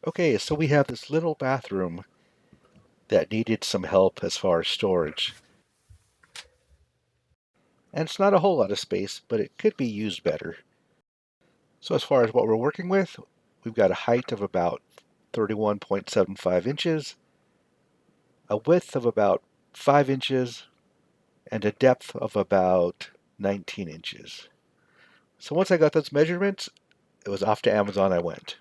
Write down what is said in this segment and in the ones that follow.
Okay, so we have this little bathroom that needed some help as far as storage. And it's not a whole lot of space, but it could be used better. So as far as what we're working with, we've got a height of about 31.75 inches, a width of about 5 inches, and a depth of about 19 inches. So once I got those measurements, it was off to Amazon I went.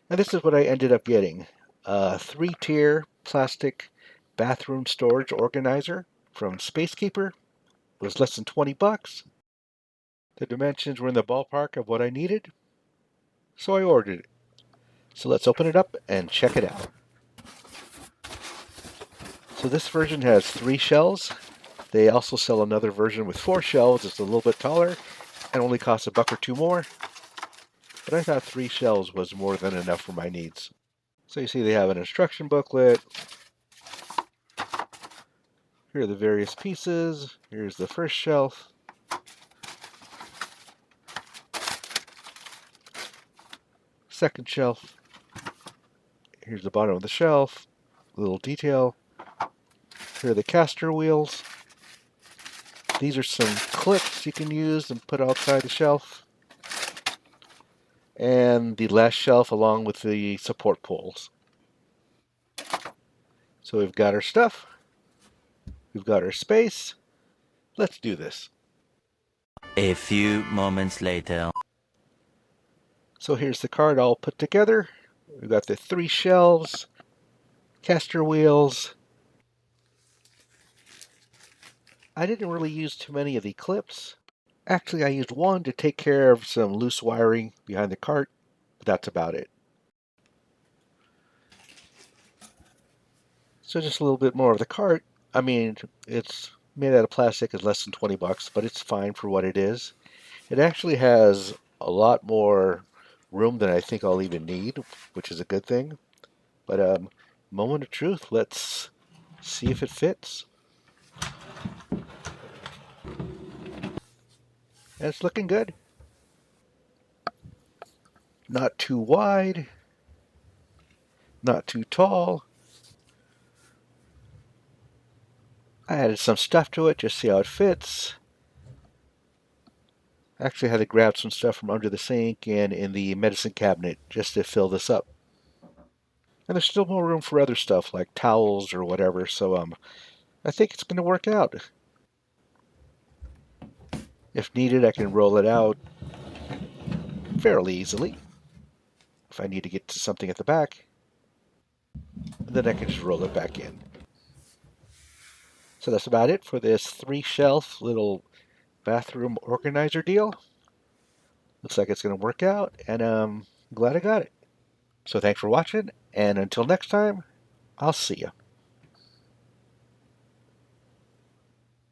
And this is what I ended up getting. A 3-tier plastic bathroom storage organizer from Spacekeeper. It was less than 20 bucks. The dimensions were in the ballpark of what I needed, so I ordered it. So let's open it up and check it out. So this version has 3 shelves. They also sell another version with 4 shelves. It's a little bit taller and only costs a buck or two more. But I thought 3 shelves was more than enough for my needs. So you see they have an instruction booklet. Here are the various pieces. Here's the first shelf. Second shelf. Here's the bottom of the shelf. A little detail. Here are the caster wheels. These are some clips you can use and put outside the shelf. And the last shelf along with the support poles. So we've got our stuff. We've got our space. Let's do this. A few moments later. So here's the cart all put together. We've got the 3 shelves, caster wheels. I didn't really use too many of the clips. Actually, I used one to take care of some loose wiring behind the cart, but that's about it. So just a little bit more of the cart. I mean, it's made out of plastic, it's less than 20 bucks, but it's fine for what it is. It actually has a lot more room than I think I'll even need, which is a good thing. But moment of truth, let's see if it fits. And it's looking good. Not too wide, not too tall. I added some stuff to it, just see how it fits. Actually had to grab some stuff from under the sink and in the medicine cabinet just to fill this up. And there's still more room for other stuff like towels or whatever, so I think it's going to work out. If needed, I can roll it out fairly easily. If I need to get to something at the back, then I can just roll it back in. So that's about it for this 3-shelf little bathroom organizer deal. Looks like it's going to work out, and I'm glad I got it. So thanks for watching, and until next time, I'll see you.